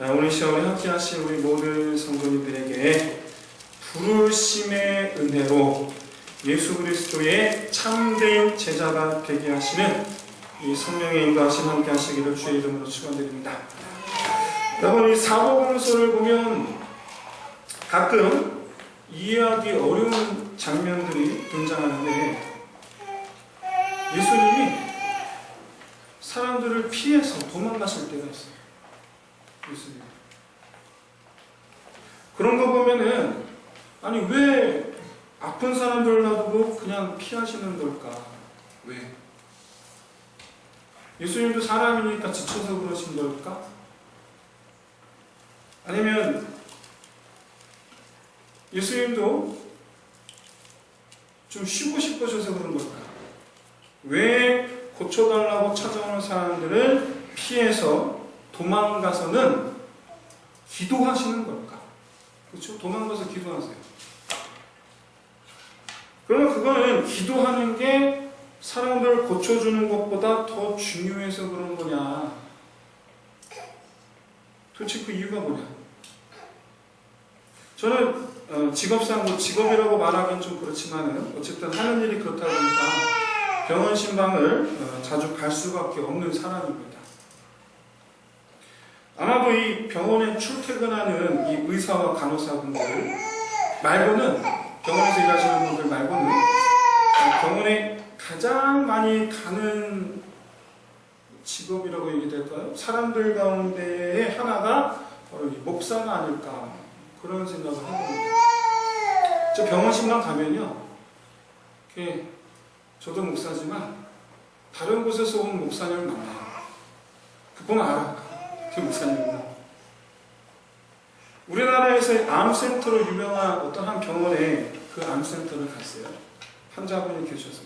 오늘 시험에 함께 하신 우리 모든 성도님들에게 부르심의 은혜로 예수 그리스도의 참된 제자가 되게 하시는 이 성령의 인도하심 함께 하시기를 주의 이름으로 축원드립니다. 여러분, 이 사복음서를 보면 가끔 이해하기 어려운 장면들이 등장하는데 예수님이 사람들을 피해서 도망가실 때가 있어요. 예수님. 그런 거 보면은 아니 왜 아픈 사람들 놔두고 그냥 피하시는 걸까? 왜? 예수님도 사람이니까 지쳐서 그러신 걸까? 아니면 예수님도 좀 쉬고 싶으셔서 그런 걸까? 왜 고쳐달라고 찾아오는 사람들을 피해서 도망가서는 기도하시는 걸까? 그렇죠? 도망가서 기도하세요. 그러면 그거는 기도하는 게 사람들을 고쳐주는 것보다 더 중요해서 그런 거냐? 도대체 그 이유가 뭐냐? 저는 직업상 직업이라고 말하기는 좀 그렇지만은 어쨌든 하는 일이 그렇다 보니까 병원 신방을 자주 갈 수밖에 없는 사람입니다. 아마도 이 병원에 출퇴근하는 이 의사와 간호사분들 말고는, 병원에서 일하시는 분들 말고는 병원에 가장 많이 가는 직업이라고 얘기될까요? 사람들 가운데의 하나가 바로 이 목사가 아닐까, 그런 생각을 해봅니다. 저 병원 신방 가면요, 저도 목사지만 다른 곳에서 온 목사님을 만나요. 그 보면 알아. 그 목사님이구나. 우리나라에서 암센터로 유명한 어떤 한 병원에 그 암센터를 갔어요. 환자분이 계셔서.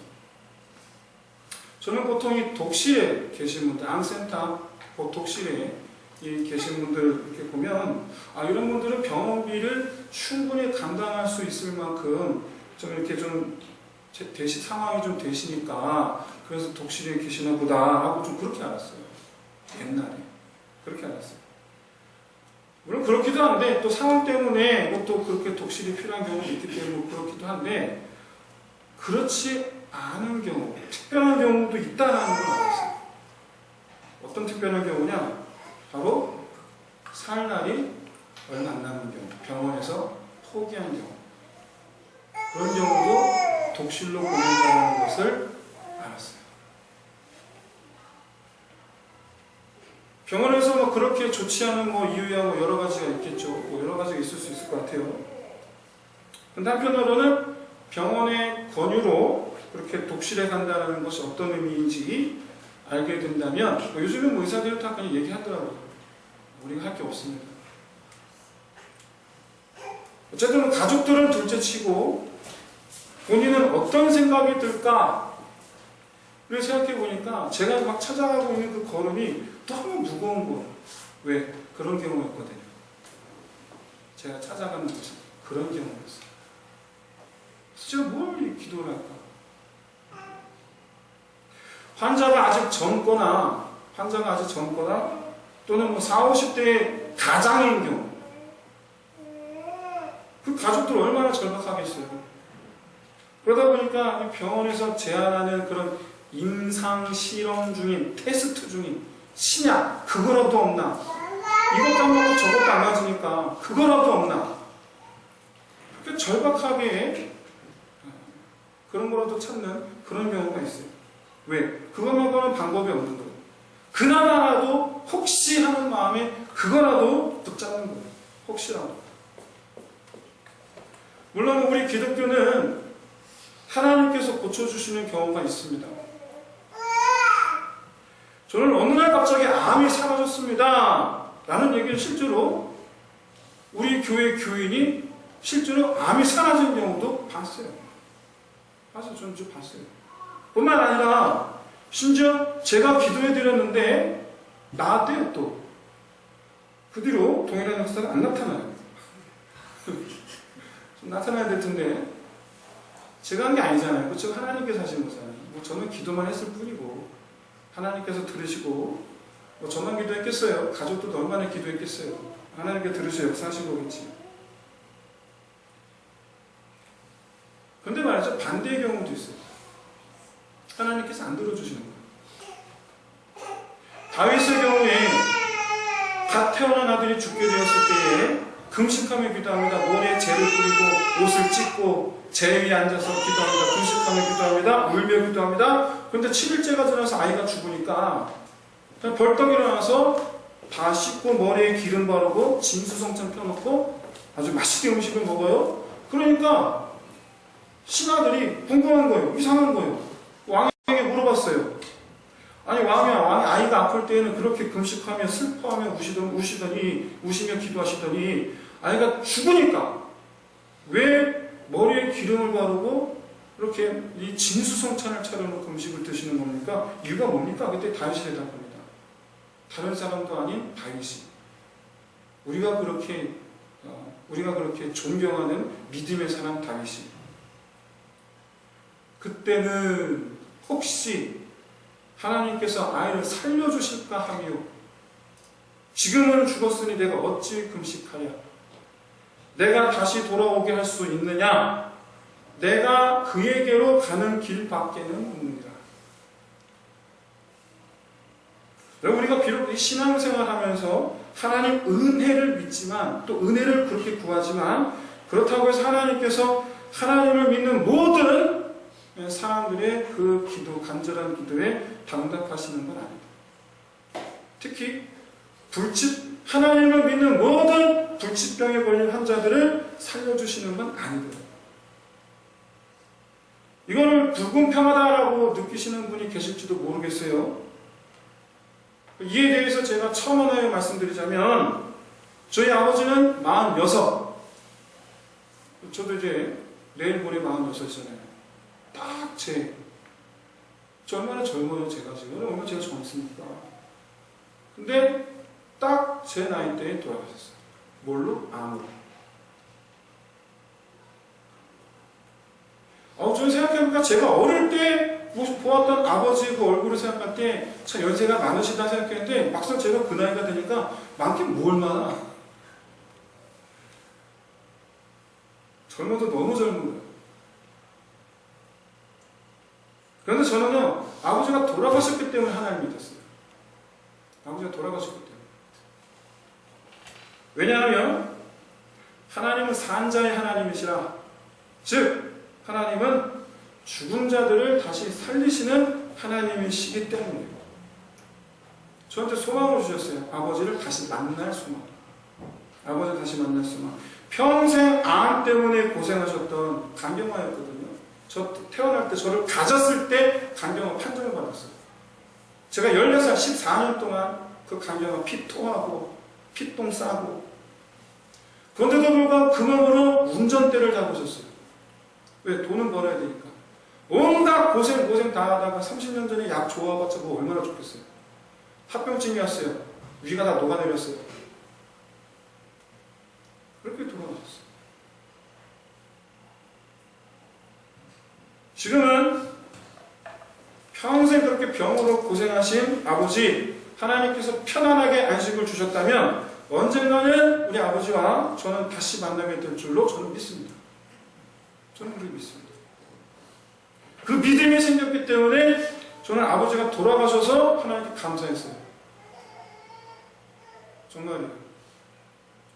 저는 보통 이 독실에 계신 분들, 암센터 독실에 계신 분들 이렇게 보면 이런 분들은 병원비를 충분히 감당할 수 있을 만큼 좀 이렇게 좀 상황이 좀 되시니까 그래서 독실에 계시나 보다 하고 좀 그렇게 알았어요. 옛날에. 그렇게 알았어요. 물론 그렇기도 한데 또 상황 때문에 또 그렇게 독실이 필요한 경우도 있기 때문에 그렇기도 한데 그렇지 않은 경우, 특별한 경우도 있다는 걸 알았어요. 어떤 특별한 경우냐? 바로 살 날이 얼마 안 남은 경우, 병원에서 포기한 경우, 그런 경우도 독실로 보낸다는 것을 알았어요. 병원에서 그렇게 좋지 않은 이유야 여러 가지가 있겠죠. 여러 가지가 있을 수 있을 것 같아요. 근데 한편으로는 병원의 권유로 그렇게 독실에 간다는 것이 어떤 의미인지 알게 된다면, 요즘은 의사들이 다 그냥 얘기하더라고요. 우리가 할 게 없습니다. 어쨌든 가족들은 둘째 치고 본인은 어떤 생각이 들까를 생각해 보니까 제가 막 찾아가고 있는 그 걸음이 너무 무거운 거예요. 왜? 그런 경우였거든요. 제가 찾아가는 곳이 그런 경우였어요. 제가 뭘 기도를 할까? 환자가 아직 젊거나 또는 40, 50대의 가장인 경우, 그 가족들 얼마나 절박하겠어요. 그러다 보니까 병원에서 제안하는 그런 임상 실험 중인, 테스트 중인 신약, 그거라도 없나? 이것도 안 맞고 저것도 안 맞으니까 그거라도 없나? 그렇게 절박하게 그런 거라도 찾는 그런 경우가 있어요. 왜? 그것만으로는 방법이 없는 거예요. 그나마라도 혹시 하는 마음에 그거라도 붙잡는 거예요. 혹시라도. 물론 우리 기독교는 하나님께서 고쳐주시는 경우가 있습니다. 저는 어느 날 갑자기 암이 사라졌습니다 라는 얘기를 실제로 우리 교회 교인이 실제로 암이 사라진 경우도 봤어요. 저는 좀 봤어요. 뿐만 아니라 심지어 제가 기도해 드렸는데 나았대요. 또 그 뒤로 동일한 역사가 안 나타나요. 좀 나타나야 될 텐데 제가 한 게 아니잖아요. 그렇죠? 하나님께서 하신 거잖아요. 저는 기도만 했을 뿐이고 하나님께서 들으시고 뭐 저만 기도했겠어요? 가족도 얼마나 기도했겠어요? 하나님께 들으셔 역사하신 거겠지. 근데 말이죠, 반대의 경우도 있어요. 하나님께서 안 들어주시는 거예요. 다윗의 경우에 갓 태어난 아들이 죽게 되었을 때에 금식하며 기도합니다. 머리에 재를 뿌리고 옷을 찢고 재 위에 앉아서 기도합니다. 금식하며 기도합니다. 울며 기도합니다. 그런데 7일째가 지나서 아이가 죽으니까 그냥 벌떡 일어나서 다 씻고 머리에 기름 바르고 진수성찬 펴놓고 아주 맛있게 음식을 먹어요. 그러니까 신하들이 궁금한 거예요. 이상한 거예요. 왕에게 물어봤어요. 아니 왕이 아이가 아플 때에는 그렇게 금식하며 슬퍼하며 우시며 기도하시더니 아이가 죽으니까 왜 머리에 기름을 바르고 이렇게 이 진수성찬을 차려놓고 음식을 드시는 겁니까? 이유가 뭡니까? 그때 다윗이 대답합니다. 다른 사람도 아닌 다윗이 우리가 그렇게 존경하는 믿음의 사람 다윗이 그때는 혹시 하나님께서 아이를 살려주실까 하며 지금은 죽었으니 내가 어찌 금식하랴? 내가 다시 돌아오게 할 수 있느냐? 내가 그에게로 가는 길밖에는 없느니라. 여러분, 우리가 비록 이 신앙생활 하면서 하나님 은혜를 믿지만 또 은혜를 그렇게 구하지만 그렇다고 해서 하나님께서 하나님을 믿는 모든 사람들의 그 기도, 간절한 기도에 답답하시는 건 아닙니다. 특히 하나님을 믿는 모든 불치병에 걸린 환자들을 살려주시는 건 아니거든요. 이거를 불공평하다라고 느끼시는 분이 계실지도 모르겠어요. 이에 대해서 제가 처음 하나에 말씀드리자면 저희 아버지는 46, 저도 이제 내일 모레 46이잖아요. 딱 저 얼마나 젊어요, 제가 지금. 얼마나 제가 젊습니까? 근데 딱 제 나이 때에 돌아가셨어요. 뭘로? 암으로. 저는 생각해보니까 제가 어릴 때 보았던 아버지 그 얼굴을 생각할 때 참 연세가 많으시다 생각했는데 막상 제가 그 나이가 되니까 많긴 뭘 많아. 젊어도 너무 젊은 거예요. 그런데 저는요, 아버지가 돌아가셨기 때문에 하나님을 믿었어요. 아버지가 돌아가셨기 때문에. 왜냐하면 하나님은 산자의 하나님이시라. 즉 하나님은 죽은 자들을 다시 살리시는 하나님이시기 때문이에요. 저한테 소망을 주셨어요. 아버지를 다시 만날 소망. 아버지를 다시 만날 소망. 평생 암 때문에 고생하셨던 간병화였거든요. 저 태어날 때, 저를 가졌을 때 간병화 판정을 받았어요. 제가 14살, 14년 동안 그 간병화 피토하고 피똥 싸고, 그런데도 불구하고 그 몸으로 운전대를 잡으셨어요. 왜? 돈은 벌어야 되니까. 온갖 고생 다 하다가 30년 전에 약 좋아봤자 뭐 얼마나 좋겠어요. 합병증이 왔어요. 위가 다 녹아내렸어요. 그렇게 돌아가셨어요. 지금은 평생 그렇게 병으로 고생하신 아버지, 하나님께서 편안하게 안식을 주셨다면 언젠가는 우리 아버지와 저는 다시 만나게 될 줄로 저는 믿습니다. 저는 그렇게 믿습니다. 그 믿음이 생겼기 때문에 저는 아버지가 돌아가셔서 하나님께 감사했어요. 정말이에요.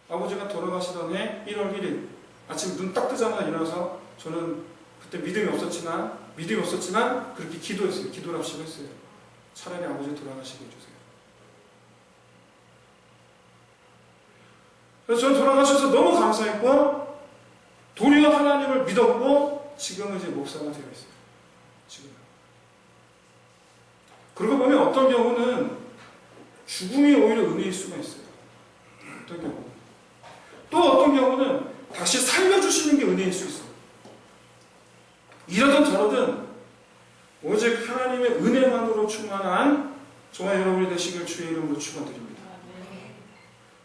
아버지가 돌아가시던 해 1월 1일 아침 눈 딱 뜨자마자 일어나서 저는 그때 믿음이 없었지만 그렇게 기도했어요. 기도를 합시고 했어요. 차라리 아버지 돌아가시게 해주세요. 그래서 저는 돌아가셔서 너무 감사했고 도리어 하나님을 믿었고 지금은 이제 목사가 되어 있어요. 지금. 그러고 보면 어떤 경우는 죽음이 오히려 은혜일 수가 있어요. 어떤 경우는. 또 어떤 경우는 다시 살려주시는 게 은혜일 수 있어요. 이러든 저러든 오직 하나님의 은혜만으로 충만한 저와 여러분이 되시길 주의 이름으로 축원드립니다.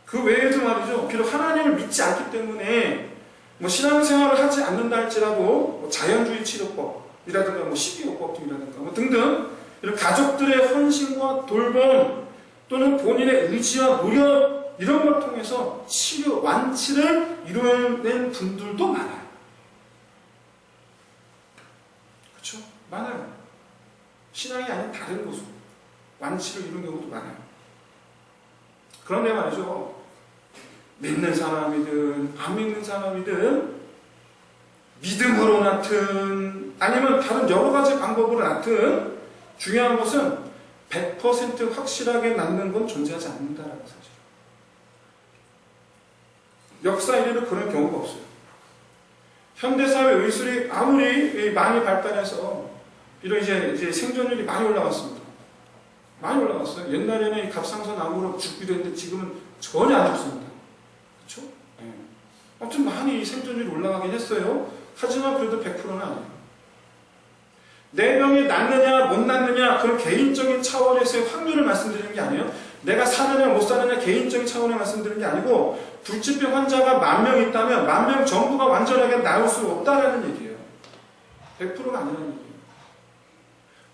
그 외에도 말이죠. 비록 하나님을 믿지 않기 때문에 신앙생활을 하지 않는다 할지라도 자연주의 치료법이라든가 12호법 등이라든가 등등 이런 가족들의 헌신과 돌봄, 또는 본인의 의지와 노력 이런 걸 통해서 치료, 완치를 이루어낸 분들도 많아요. 그렇죠? 많아요. 신앙이 아닌 다른 곳으로 완치를 이룬 경우도 많아요. 그런데 말이죠. 믿는 사람이든 안 믿는 사람이든 믿음으로 낳든 아니면 다른 여러 가지 방법으로 낳든 중요한 것은 100% 확실하게 낳는 건 존재하지 않는다라는 사실. 역사 이래로 그런 경우가 없어요. 현대사회 의술이 아무리 많이 발달해서 이런 이제 생존율이 많이 올라갔습니다. 많이 올라갔어요. 옛날에는 갑상선 암으로 죽기도 했는데 지금은 전혀 안 죽습니다. 그렇죠? 네. 아무튼 많이 생존율이 올라가긴 했어요. 하지만 그래도 100%는 아니에요. 내 병이 낫느냐 못 낫느냐 그런 개인적인 차원에서의 확률을 말씀드리는 게 아니에요. 내가 사느냐 못 사느냐 개인적인 차원에 말씀드리는 게 아니고 불치병 환자가 10,000명 있다면 10,000명 전부가 완전하게 나을 수 없다라는 얘기예요. 100%가 아니라는 얘기예요.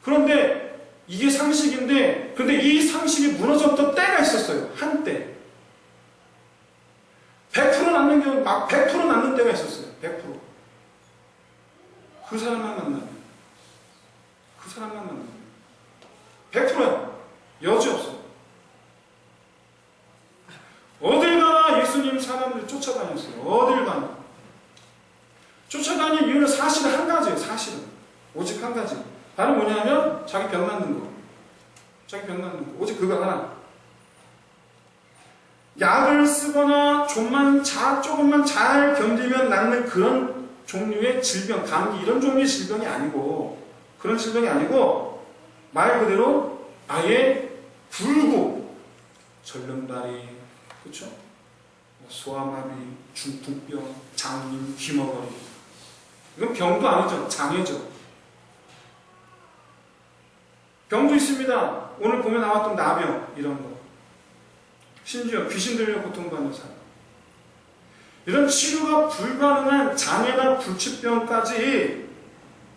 그런데 이게 상식인데 근데 이 상식이 무너졌던 때가 있었어요. 한때 100% 낫는 경우 막 100% 낫는 때가 있었어요. 100%. 그 사람만 만나면 그 사람만 만나면 100%야. 여지 없어. 어딜 가나 예수님 사람들이 쫓아다녔어요. 어딜 가나. 쫓아다닌 이유는 사실은 한 가지예요. 사실은. 오직 한 가지. 바로 뭐냐면 자기 병 낫는 거. 자기 병 낫는 거. 오직 그거 하나. 약을 쓰거나 조금만 잘 견디면 낫는 그런 종류의 질병, 감기 이런 종류의 질병이 아니고 그런 질병이 아니고 말 그대로 아예 불구 절름발이 그렇죠? 소아마비, 중풍병, 장님, 귀머거리 이건 병도 아니죠. 장애죠. 병도 있습니다. 오늘 보면 나왔던 나병 이런 거. 심지어 귀신 들려 고통받는 사람. 이런 치료가 불가능한 장애나 불치병까지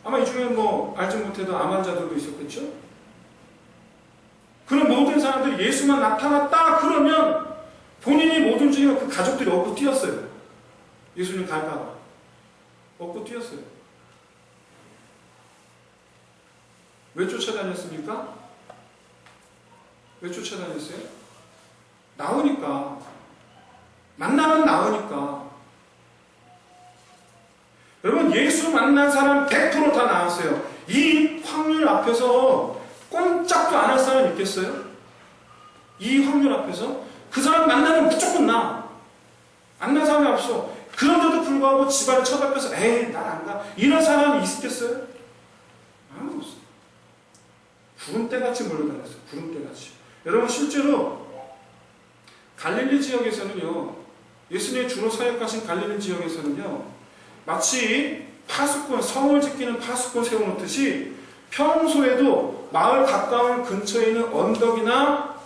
아마 이 중에 뭐 알지 못해도 암 환자들도 있었겠죠? 그런 모든 사람들이 예수만 나타났다 그러면 본인이 못 움직이면 그 가족들이 업고 뛰었어요. 예수님 갈까봐. 업고 뛰었어요. 왜 쫓아다녔습니까? 왜 쫓아다녔어요? 나으니까. 만나면 나으니까. 여러분 예수 만난 사람 100% 다 나았어요. 이 확률 앞에서 꼼짝도 안 할 사람 있겠어요? 이 확률 앞에서 그 사람 만나면 무조건 나. 안 난 사람이 없어. 그런데도 불구하고 집안을 쳐다보면서 에이 난 안 가. 이런 사람이 있겠어요? 아무도 없어. 구름대같이 몰려다녔어요. 구름대같이. 여러분 실제로 갈릴리 지역에서는요. 예수님이 주로 사역하신 갈릴리 지역에서는요. 마치 파수꾼, 성을 지키는 파수꾼 세워놓듯이 평소에도 마을 가까운 근처에 있는 언덕이나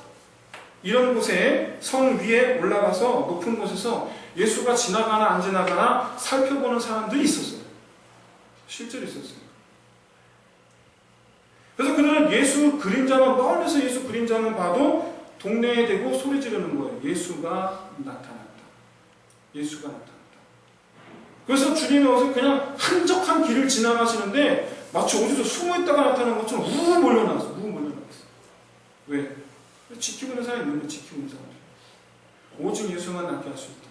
이런 곳에 성 위에 올라가서 높은 곳에서 예수가 지나가나 안 지나가나 살펴보는 사람들이 있었어요. 실제로 있었어요. 그래서 그들은 예수 그림자만 멀리서 예수 그림자만 봐도 동네에 대고 소리 지르는 거예요. 예수가 나타났다. 예수가 나타났다. 그래서 주님이 와서 그냥 한적한 길을 지나가시는데 마치 어디서 숨어있다가 나타난 것처럼 우르르 몰려나왔어. 우르르 몰려나왔어. 왜? 지키고 있는 사람이 있는데 지키고 있는 사람이 오직 예수만 낫게 할 수 있다.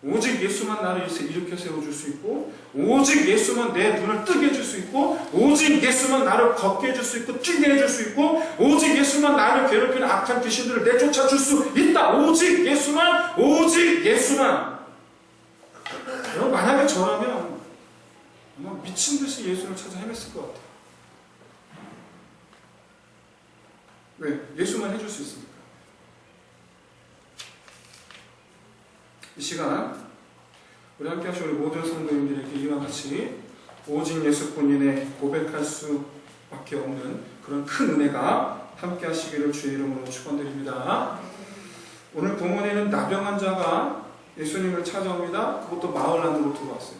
오직 예수만 나를 일으켜 세워줄 수 있고 오직 예수만 내 눈을 뜨게 해줄 수 있고 오직 예수만 나를 걷게 해줄 수 있고 뛰게 해줄 수 있고 오직 예수만 나를 괴롭히는 악한 귀신들을 내쫓아 줄 수 있다. 오직 예수만 오직 예수만. 여러분 만약에 저라면 아마 미친듯이 예수를 찾아 헤맸을 것 같아요. 왜? 예수만 해줄 수 있으니까. 이 시간 우리 함께 하신 우리 모든 성도님들에게 이와 같이 오직 예수뿐인의 고백할 수밖에 없는 그런 큰 은혜가 함께 하시기를 주의 이름으로 축원드립니다. 오늘 본문에는 나병 환자가 예수님을 찾아옵니다. 그것도 마을 안으로 들어왔어요.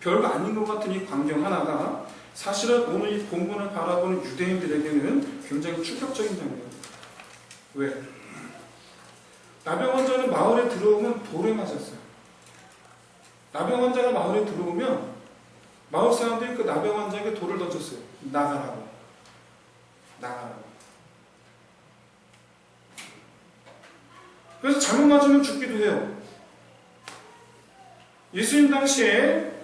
별거 아닌 것 같은 이 광경 하나가 사실은 오늘 이 본문을 바라보는 유대인들에게는 굉장히 충격적인 장면이에요. 왜? 나병 환자는 마을에 들어오면 돌에 맞았어요. 나병 환자가 마을에 들어오면 마을 사람들이 그 나병 환자에게 돌을 던졌어요. 나가라고. 나가라고. 그래서 잘못 맞으면 죽기도 해요. 예수님 당시에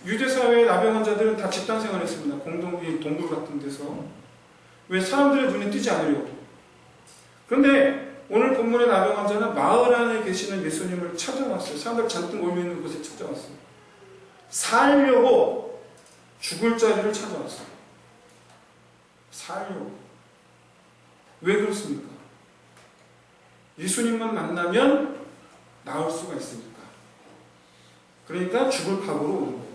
유대 사회의 나병 환자들은 다 집단 생활했습니다. 공동이 동굴 같은 데서. 왜? 사람들의 눈에 띄지 않으려고. 그런데 오늘 본문의 나병 환자는 마을 안에 계시는 예수님을 찾아왔어요. 사람들 잔뜩 모여 있는 곳에 찾아왔어요. 살려고 죽을 자리를 찾아왔어요. 살려고. 왜 그렇습니까? 예수님만 만나면 나을 수가 있으니까. 그러니까 죽을 각오로 오는 거예요.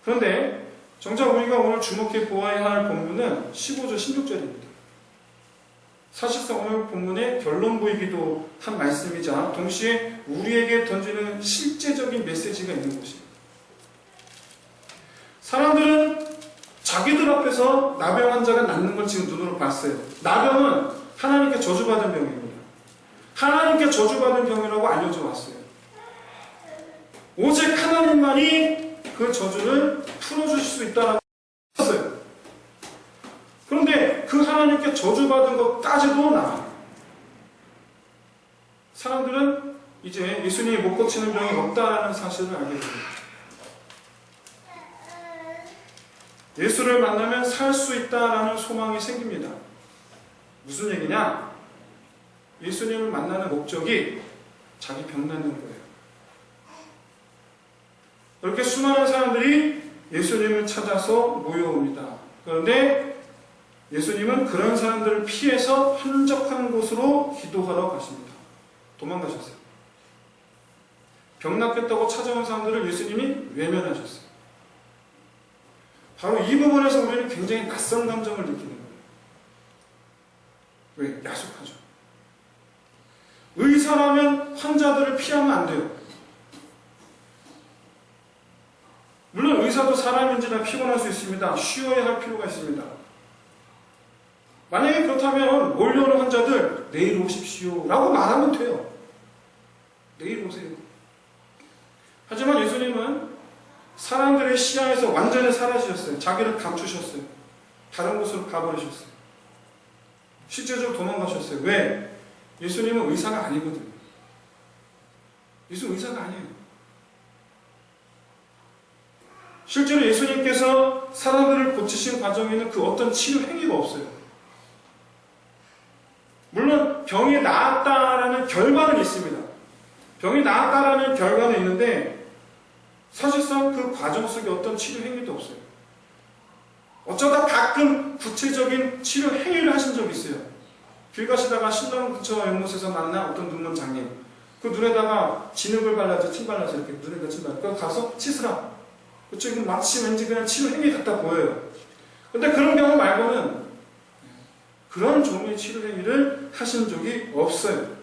그런데 정작 우리가 오늘 주목해 보아야 할 본문은 15절, 16절입니다. 사실상 오늘 본문의 결론 보이기도 한 말씀이자 동시에 우리에게 던지는 실제적인 메시지가 있는 곳이에요. 사람들은 자기들 앞에서 나병 환자가 낫는 걸 지금 눈으로 봤어요. 나병은 하나님께 저주받은 병입니다. 하나님께 저주받은 병이라고 알려져 왔어요. 오직 하나님만이 그 저주를 풀어주실 수 있다라고 했어요. 그런데 그 하나님께 저주받은 것까지도 나아요. 사람들은 이제 예수님이 못 고치는 병이 없다는 사실을 알게 됩니다. 예수를 만나면 살 수 있다라는 소망이 생깁니다. 무슨 얘기냐? 예수님을 만나는 목적이 자기 병 낫는 거예요. 이렇게 수많은 사람들이 예수님을 찾아서 모여옵니다. 그런데 예수님은 그런 사람들을 피해서 한적한 곳으로 기도하러 가십니다. 도망가셨어요. 병 낫겠다고 찾아온 사람들을 예수님이 외면하셨어요. 바로 이 부분에서 우리는 굉장히 낯선 감정을 느끼는 거예요. 왜? 야속하죠. 의사라면 환자들을 피하면 안 돼요. 물론 의사도 사람인지라 피곤할 수 있습니다. 쉬어야 할 필요가 있습니다. 만약에 그렇다면 몰려오는 환자들 내일 오십시오 라고 말하면 돼요. 내일 오세요. 하지만 예수님은 사람들의 시야에서 완전히 사라지셨어요. 자기를 감추셨어요. 다른 곳으로 가버리셨어요. 실제적으로 도망가셨어요. 왜? 예수님은 의사가 아니거든요. 예수는 의사가 아니에요. 실제로 예수님께서 사람들을 고치신 과정에는 그 어떤 치료 행위가 없어요. 물론 병이 나았다라는 결과는 있습니다. 병이 나았다라는 결과는 있는데 사실상 그 과정 속에 어떤 치료 행위도 없어요. 어쩌다 가끔 구체적인 치료 행위를 하신 적이 있어요. 길 가시다가 신랑 근처 연못에서 만난 어떤 눈먼 장님, 그 눈에다가 진흙을 발라서 침 발라서 이렇게 눈에다 침 발라서 가서 씻으라. 그쵸? 마치 왠지 그냥 치료 행위 같아 보여요. 근데 그런 경우 말고는 그런 종류의 치료 행위를 하신 적이 없어요.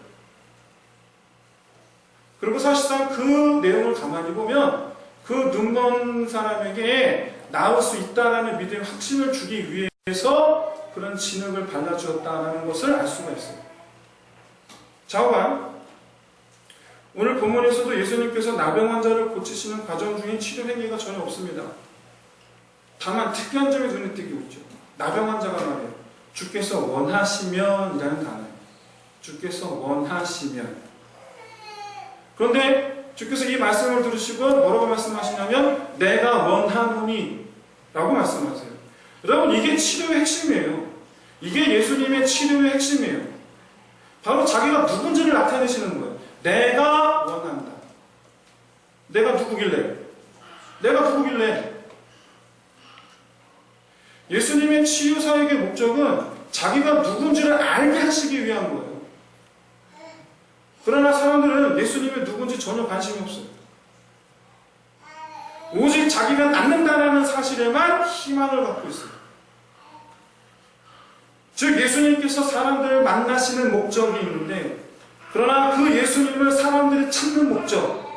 그리고 사실상 그 내용을 가만히 보면 그 눈먼 사람에게 나을 수 있다는 믿음의 확신을 주기 위해서 그런 진흙을 발라주었다는 것을 알 수가 있어요. 좌우간 오늘 본문에서도 예수님께서 나병 환자를 고치시는 과정 중에 치료 행위가 전혀 없습니다. 다만 특이한 점이 눈에 띄고 있죠. 나병 환자가 말이에요. 주께서 원하시면 이라는 단어예요. 주께서 원하시면. 그런데 주께서 이 말씀을 들으시고 뭐라고 말씀하시냐면 내가 원하노니 라고 말씀하세요. 여러분 이게 치료의 핵심이에요. 이게 예수님의 치료의 핵심이에요. 바로 자기가 누군지를 나타내시는 거예요. 내가 원한다. 내가 누구길래? 내가 누구길래? 예수님의 치유사역의 목적은 자기가 누군지를 알게 하시기 위한 거예요. 그러나 사람들은 예수님의 누군지 전혀 관심이 없어요. 오직 자기가 낫는다는 사실에만 희망을 갖고 있어요. 즉 예수님께서 사람들을 만나시는 목적이 있는데 그러나 그 예수님을 사람들이 찾는 목적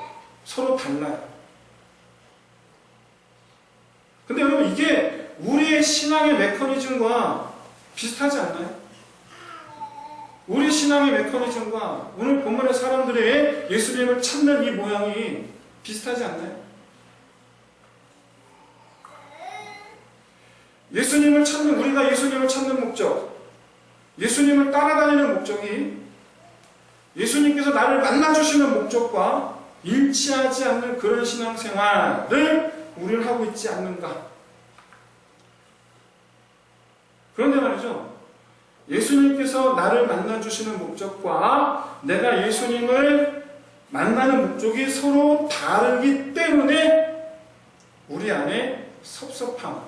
서로 달라요. 근데 여러분 이게 우리의 신앙의 메커니즘과 비슷하지 않나요? 우리 신앙의 메커니즘과 오늘 본문의 사람들의 예수님을 찾는 이 모양이 비슷하지 않나요? 우리가 예수님을 찾는 목적, 예수님을 따라다니는 목적이 예수님께서 나를 만나주시는 목적과 일치하지 않는 그런 신앙생활을 우리는 하고 있지 않는가. 그런데 말이죠. 예수님께서 나를 만나주시는 목적과 내가 예수님을 만나는 목적이 서로 다르기 때문에 우리 안에 섭섭함,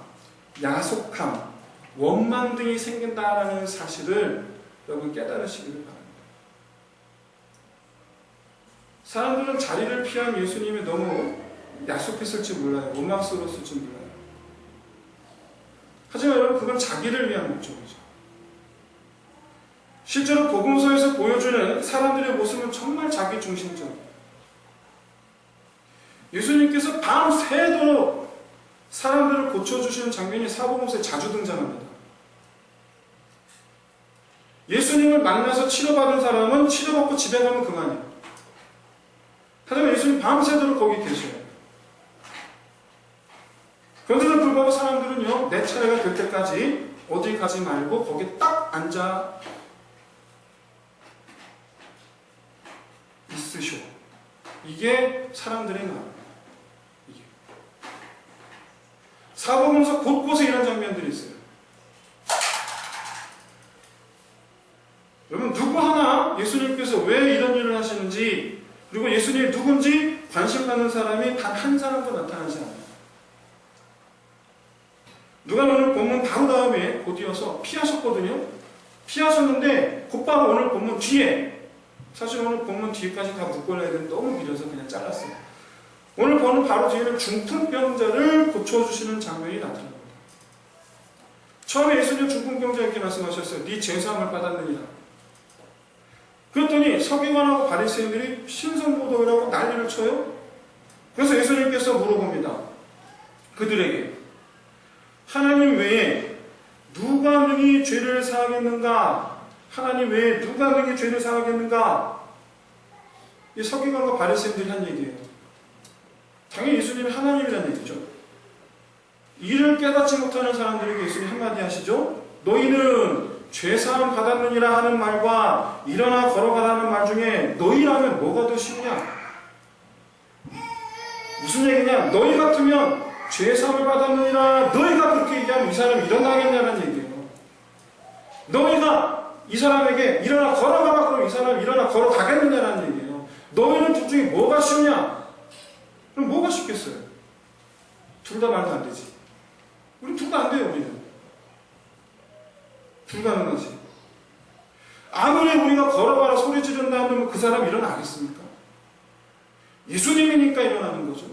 야속함, 원망 등이 생긴다라는 사실을 여러분 깨달으시기를 바랍니다. 사람들은 자리를 피한 예수님이 너무 약속했을지 몰라요. 원망스러웠을지 몰라요. 하지만 여러분 그건 자기를 위한 목적이죠. 실제로 복음서에서 보여주는 사람들의 모습은 정말 자기중심적이에요. 예수님께서 밤새도록 사람들을 고쳐주시는 장면이 사복음서에 자주 등장합니다. 예수님을 만나서 치료받은 사람은 치료받고 집에 가면 그만이에요. 하지만 예수님 밤새도록 거기 계셔요. 그런데도 불구하고 사람들은요, 내 차례가 될 때까지 어디 가지 말고 거기 딱 앉아 있으쇼. 이게 사람들의 마음이에요. 사복음서 곳곳에 이런 장면들이 있어요. 여러분 누구 하나 예수님께서 왜 이런 일을 하시는지 그리고 예수님이 누군지 관심 갖는 사람이 단 한 사람도 나타나지 않아요. 누가 오늘 본문 바로 다음에 곧 이어서 피하셨거든요. 피하셨는데 곧바로 오늘 본문 뒤에 사실 오늘 본문 뒤에까지 다 묶어놔야 되는데 너무 길어서 그냥 잘랐어요. 오늘 보는 바로 뒤에는 중풍병자를 고쳐주시는 장면이 나타납니다. 처음에 예수님 중풍병자에게 말씀하셨어요. 네 죄사함을 받았느니라. 그랬더니 서기관하고 바리새인들이 신선보도라고 난리를 쳐요. 그래서 예수님께서 물어봅니다. 그들에게 하나님 외에 누가 능히 죄를 사하겠는가? 하나님 외에 누가 능히 죄를 사하겠는가? 이 서기관과 바리새인들이 한 얘기예요. 당연히 예수님이 하나님이라는 얘기죠. 이를 깨닫지 못하는 사람들에게 예수님이 한마디 하시죠. 너희는 죄사함 받았느니라 하는 말과 일어나 걸어가라는 말 중에 너희라면 뭐가 더 쉬우냐? 무슨 얘기냐? 너희 같으면 죄사함을 받았느니라 너희가 그렇게 얘기하면 이 사람이 일어나겠냐는 얘기예요. 너희가 이 사람에게 일어나 걸어가라 그러면 이 사람이 일어나 걸어가겠느냐는 얘기예요. 너희는 둘 중에 뭐가 쉬우냐? 그럼 뭐가 쉽겠어요? 둘 다 말도 안 되지. 우리 둘 다 안 돼요, 우리는. 불가능하지. 아무리 우리가 걸어가라 소리 지른다 하면 그 사람 일어나겠습니까? 예수님이니까 일어나는 거죠.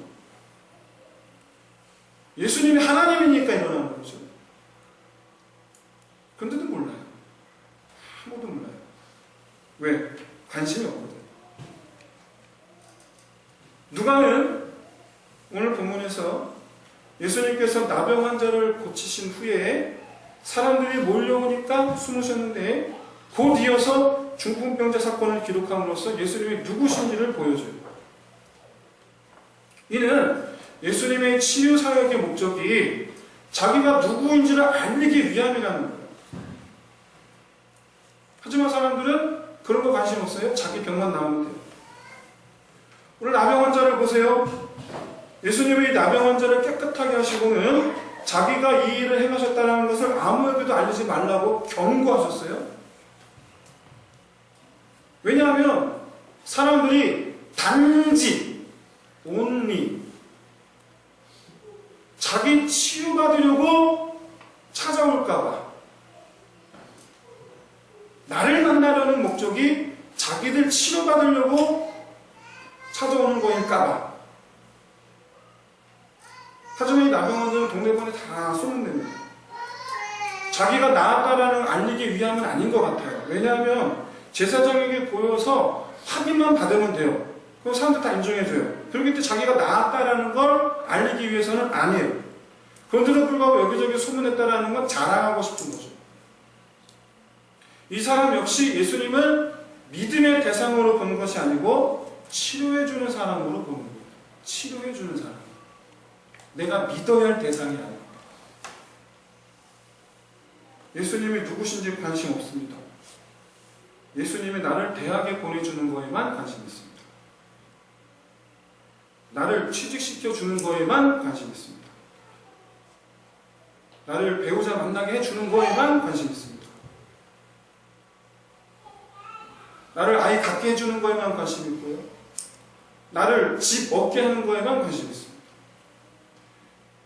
예수님이 하나님이니까 일어나는 거죠. 그런데도 몰라요. 아무도 몰라요. 왜? 관심이 없거든. 누가는 오늘 본문에서 예수님께서 나병 환자를 고치신 후에 사람들이 몰려오니까 숨으셨는데 곧 이어서 중풍병자 사건을 기록함으로써 예수님이 누구신지를 보여줘요. 이는 예수님의 치유 사역의 목적이 자기가 누구인지를 알리기 위함이라는 거예요. 하지만 사람들은 그런 거 관심 없어요. 자기 병만 나오면 돼요. 오늘 나병 환자를 보세요. 예수님이 나병 환자를 깨끗하게 하시고는 자기가 이 일을 행하셨다는 것을 아무에게도 알리지 말라고 경고하셨어요. 왜냐하면 사람들이 단지 only 자기 치유받으려고 찾아올까봐 나를 만나려는 목적이 자기들 치료받으려고 찾아오는 거일까봐. 하지만 이 나병 환자는 동네번에 다 소문냅니다. 자기가 나았다라는 알리기 위함은 아닌 것 같아요. 왜냐하면 제사장에게 보여서 확인만 받으면 돼요. 그럼 사람들 다 인정해줘요. 그렇기 때문에 자기가 나았다라는 걸 알리기 위해서는 아니에요. 그런데도 불구하고 여기저기 소문냈다라는 건 자랑하고 싶은 거죠. 이 사람 역시 예수님을 믿음의 대상으로 보는 것이 아니고 치료해주는 사람으로 보는 거예요. 치료해주는 사람. 내가 믿어야 할 대상이 아니에요. 예수님이 누구신지 관심 없습니다. 예수님이 나를 대학에 보내주는 거에만 관심 있습니다. 나를 취직시켜주는 거에만 관심 있습니다. 나를 배우자 만나게 해주는 거에만 관심 있습니다. 나를 아이 갖게 해주는 거에만 관심 있고요. 나를 집 얻게 하는 거에만 관심 있습니다.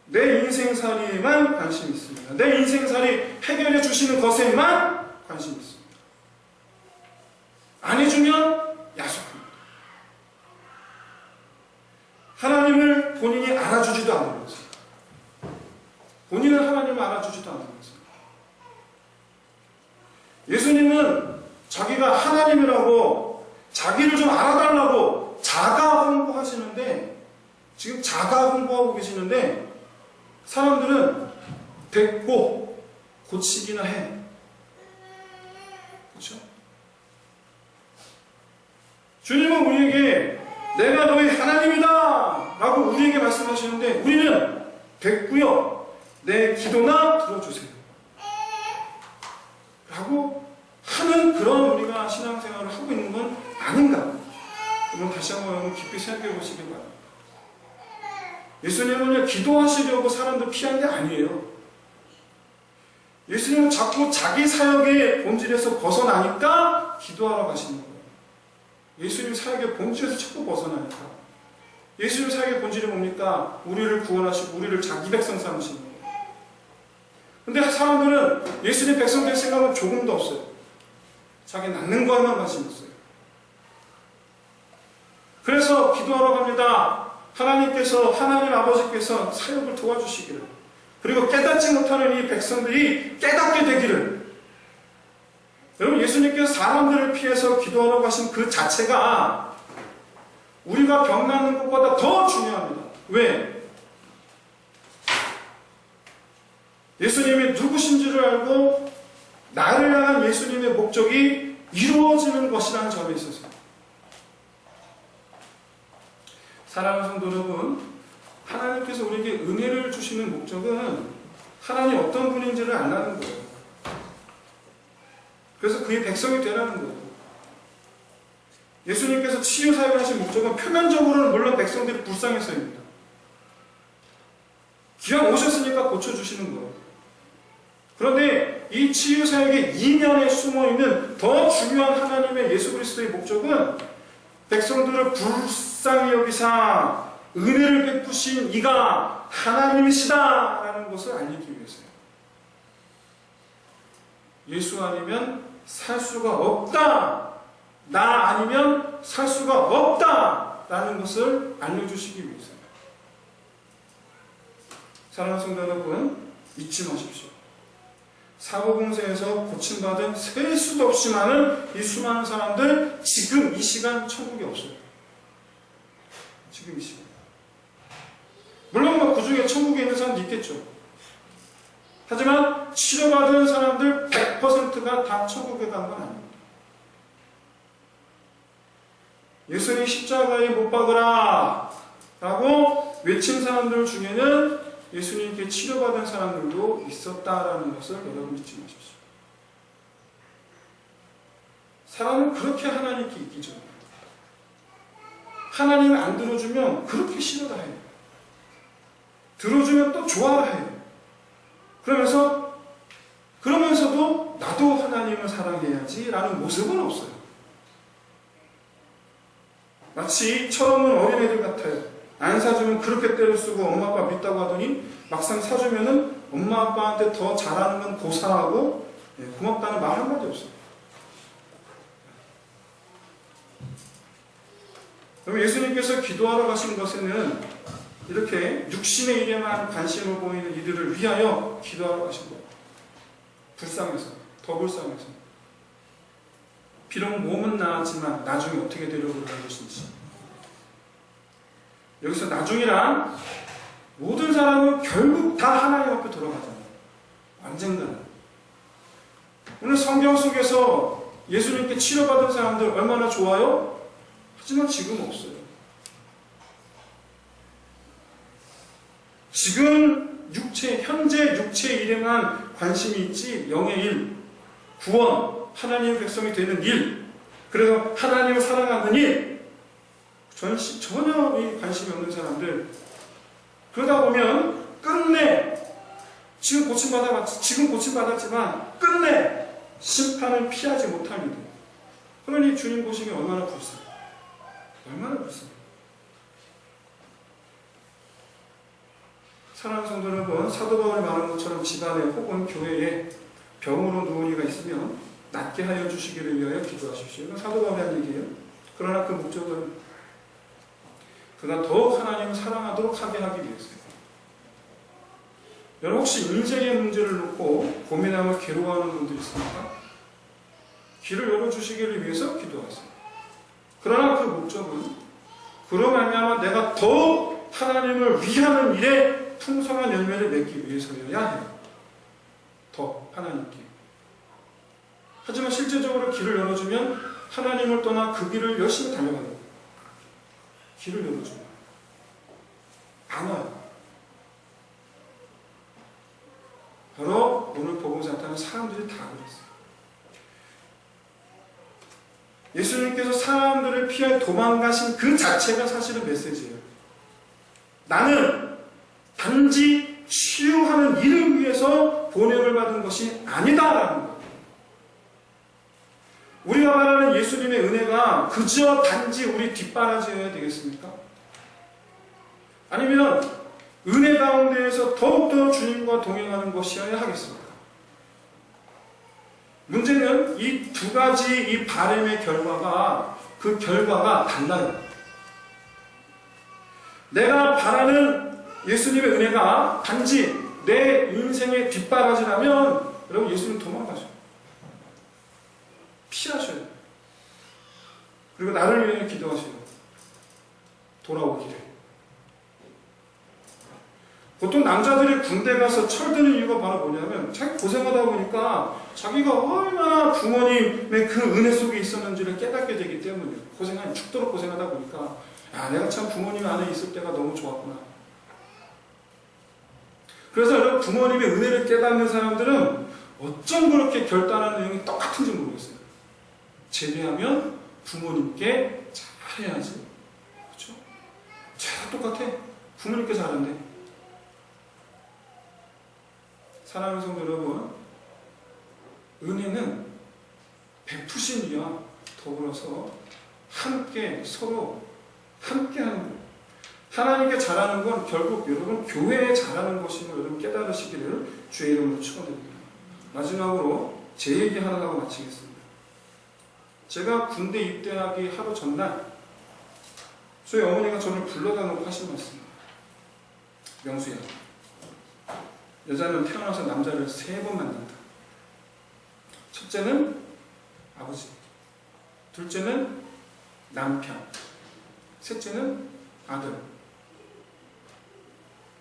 내 인생살이에만 관심 있습니다. 내 인생살이 해결해 주시는 것에만 관심 있습니다. 안 해주면 야속합니다. 하나님을 본인이 알아주지도 않는 거죠. 본인은 하나님을 알아주지도 않는 거죠. 예수님은 자기가 하나님이라고 자기를 좀 알아달라고 자가 홍보하시는데, 지금 자가 홍보하고 계시는데 사람들은 됐고 고치기나 해. 그렇죠? 주님은 우리에게 내가 너희 하나님이다 라고 우리에게 말씀하시는데, 우리는 됐고요, 내 기도나 들어주세요 라고 하는 그런 우리가 신앙생활을 하고 있는 건 아닌가? 여러분 다시 한번 깊이 생각해 보시기 바랍니다. 예수님은 기도하시려고 사람들 피한 게 아니에요. 예수님은 자꾸 자기 사역의 본질에서 벗어나니까 기도하러 가시는 거예요. 예수님 사역의 본질에서 자꾸 벗어나니까. 예수님 사역의 본질이 뭡니까? 우리를 구원하시고 우리를 자기 백성 삼으시는 거예요. 근데 사람들은 예수님 백성 될 생각은 조금도 없어요. 자기 낳는 거에만 관심 있어요. 그래서 기도하러 갑니다. 하나님께서, 하나님 아버지께서 사역을 도와주시기를, 그리고 깨닫지 못하는 이 백성들이 깨닫게 되기를. 여러분, 예수님께서 사람들을 피해서 기도하러 가신 그 자체가 우리가 병 낫는 것보다 더 중요합니다. 왜? 예수님이 누구신지를 알고 나를 향한 예수님의 목적이 이루어지는 것이라는 점에 있어서, 사랑하는 성도 여러분, 하나님께서 우리에게 은혜를 주시는 목적은 하나님 어떤 분인지를 알라는 거예요. 그래서 그의 백성이 되라는 거예요. 예수님께서 치유 사역을 하신 목적은 표면적으로는 물론 백성들이 불쌍해서입니다. 기왕 오셨으니까 고쳐주시는 거예요. 그런데 이 치유 사역의 이면에 숨어있는 더 중요한 하나님의 예수 그리스도의 목적은 백성들을 불쌍히 여기사 은혜를 베푸신 이가 하나님이시다라는 것을 알리기 위해서요. 예수 아니면 살 수가 없다, 나 아니면 살 수가 없다라는 것을 알려주시기 위해서요. 사랑하는 성도 여러분, 잊지 마십시오. 사고공사에서 고침받은 셀 수도 없이 많은 이 수많은 사람들, 지금 이 시간 천국에 없어요. 지금 이 시간. 물론 그 중에 천국에 있는 사람도 있겠죠. 하지만 치료받은 사람들 100%가 다 천국에 간 건 아닙니다. 예수님 십자가에 못 박으라 라고 외친 사람들 중에는 예수님께 치료받은 사람들도 있었다라는 것을 여러분 잊지 마십시오. 사람은 그렇게 하나님께 이기죠. 하나님을 안 들어주면 그렇게 싫어라 해요. 들어주면 또 좋아라 해요. 그러면서도 나도 하나님을 사랑해야지 라는 모습은 없어요. 마치 철없는 어린애들 같아요. 안 사주면 그렇게 때려 쓰고 엄마 아빠 믿다고 하더니 막상 사주면은 엄마 아빠한테 더 잘하는 건 고사하고 고맙다는 말 한마디 없어요. 그럼 예수님께서 기도하러 가신 것에는 이렇게 육신의 일에만 관심을 보이는 이들을 위하여 기도하러 가신 거예요. 불쌍해서, 더 불쌍해서. 비록 몸은 나았지만 나중에 어떻게 되려고 하는 것인지. 여기서 나중이란 모든 사람은 결국 다 하나님 앞에 돌아가잖아요. 언젠가는. 오늘 성경 속에서 예수님께 치료받은 사람들 얼마나 좋아요? 하지만 지금 없어요. 지금 현재 육체 일에만 관심이 있지, 영의 일, 구원, 하나님의 백성이 되는 일, 그래서 하나님을 사랑하는 일, 전혀 관심이 없는 사람들. 그러다 보면 끝내 지금 고침받았지만 끝내 심판을 피하지 못합니다. 그러니 주님 보시기에 얼마나 불쌍해요. 얼마나 불쌍해요. 사랑하는 성도 여러분, 사도 바울이 말한 것처럼 집안에 혹은 교회에 병으로 누운 이가 있으면 낫게 하여 주시기를 위하여 기도하십시오. 이건 사도 바울이 한 얘기예요. 그러나 그 목적은 그가 더욱 하나님을 사랑하도록 하게 하기 위해서요. 여러분 혹시 인생의 문제를 놓고 고민하며 괴로워하는 분들 있습니까? 길을 열어주시기를 위해서 기도하세요. 그러나 그 목적은 그로 말미암아 내가 더욱 하나님을 위하는 일에 풍성한 열매를 맺기 위해서여야 해요. 더 하나님께. 하지만 실제적으로 길을 열어주면 하나님을 떠나 그 길을 열심히 달려가요. 길을 열어주면 안 와요. 바로 오늘 복음서 나타나는 사람들이 다 그랬어요. 예수님께서 사람들을 피해 도망가신 그 자체가 사실은 메시지예요. 나는 단지 치유하는 일을 위해서 보냄을 받은 것이 아니다라는 거예요. 우리가 말하는 예수님의 은혜가 그저 단지 우리 뒷바라지여야 되겠습니까? 아니면 은혜 가운데에서 더욱더 주님과 동행하는 것이어야 하겠습니까? 문제는 이 두 가지 이 바램의 결과가 그 결과가 달라요. 내가 바라는 예수님의 은혜가 단지 내 인생의 뒷바라지라면 여러분 예수님 도망가죠. 피하셔요. 그리고 나를 위해 기도하셔요. 돌아오기를. 보통 남자들이 군대 가서 철드는 이유가 바로 뭐냐면 자기 고생하다 보니까 자기가 얼마나 부모님의 그 은혜 속에 있었는지를 깨닫게 되기 때문이에요. 죽도록 고생하다 보니까 야, 내가 참 부모님 안에 있을 때가 너무 좋았구나. 그래서 여러분 부모님의 은혜를 깨닫는 사람들은 어쩜 그렇게 결단하는 내용이 똑같은지 모르겠어요. 제대하면 부모님께 잘해야지. 그렇죠? 다 똑같아. 부모님께 잘한대. 사랑하는 성도 여러분, 은혜는 베푸신 이와 더불어서 함께 서로 함께하는 거예요. 하나님께 잘하는 건 결국 여러분 교회에 잘하는 것임을 여러분 깨달으시기를 주의 이름으로 축원드립니다. 마지막으로 제 얘기 하나 하고 마치겠습니다. 제가 군대 입대하기 하루 전날 저희 어머니가 저를 불러다 놓고 하신 말씀입니다. 명수야, 여자는 태어나서 남자를 3번 만난다. 첫째는 아버지, 둘째는 남편, 셋째는 아들.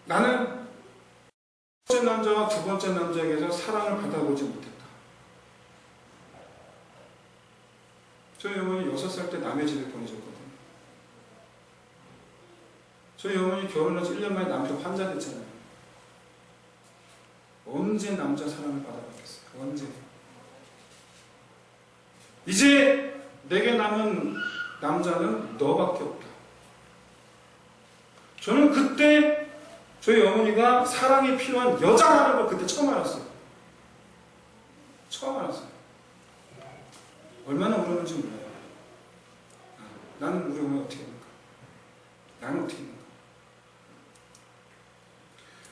나는 첫 번째 남자와 두 번째 남자에게서 사랑을 받아보지 못했다. 저희 어머니 6살 때 남의 집에 보내셨거든요. 저희 어머니 결혼해서 1년 만에 남편 환자 됐잖아요. 언제 남자 사랑을 받아봤겠어요? 언제? 이제 내게 남은 남자는 너밖에 없다. 저는 그때 저희 어머니가 사랑이 필요한 여자라는 걸 그때 처음 알았어요. 처음 알았어요. 얼마나 울었는지 몰라요. 나는 우리 어머니 어떻게 합니까? 나는 어떻게 합니까?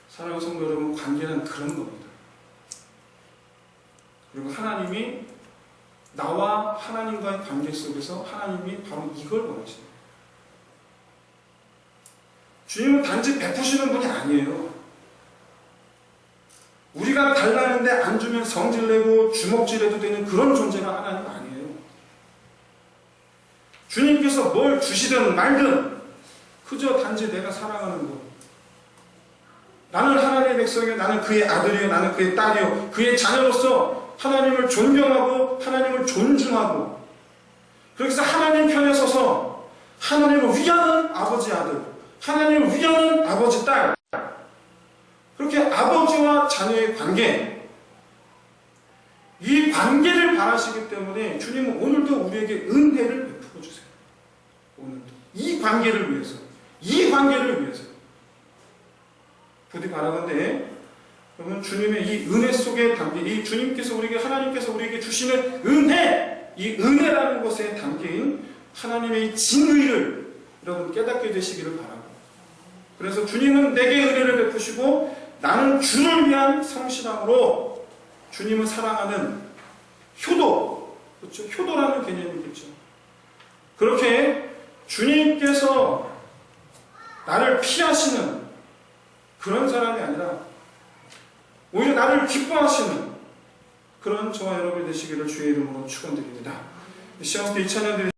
사랑하는 성도 여러분, 관계는 그런 겁니다. 그리고 하나님이 나와 하나님과의 관계 속에서 하나님이 바로 이걸 원하시는 거예요. 주님은 단지 베푸시는 분이 아니에요. 우리가 달라는데 안 주면 성질내고 주먹질해도 되는 그런 존재가 하나님 아니에요. 주님께서 뭘 주시든 말든 그저 단지 내가 사랑하는 것, 나는 하나님의 백성이요, 나는 그의 아들이요, 나는 그의 딸이요, 그의 자녀로서 하나님을 존경하고 하나님을 존중하고, 그래서 하나님 편에 서서 하나님을 위하는 아버지 아들, 하나님을 위하는 아버지 딸, 그렇게 아버지와 자녀의 관계, 이 관계를 바라시기 때문에 주님은 오늘도 우리에게 은혜를 베풀어 주세요. 오늘도 이 관계를 위해서, 이 관계를 위해서 부디 바라건대 여러분, 주님의 이 은혜 속에 담긴, 이 주님께서 우리에게, 하나님께서 우리에게 주시는 은혜, 이 은혜라는 것에 담긴 하나님의 이 진의를 여러분 깨닫게 되시기를 바랍니다. 그래서 주님은 내게 은혜를 베푸시고 나는 주를 위한 성실함으로 주님을 사랑하는 효도, 그렇죠? 효도라는 개념이겠죠. 그렇게 주님께서 나를 피하시는 그런 사람이 아니라 오히려 나를 기뻐하시는 그런 저와 여러분이 되시기를 주의 이름으로 축원드립니다. 시험 때 2000년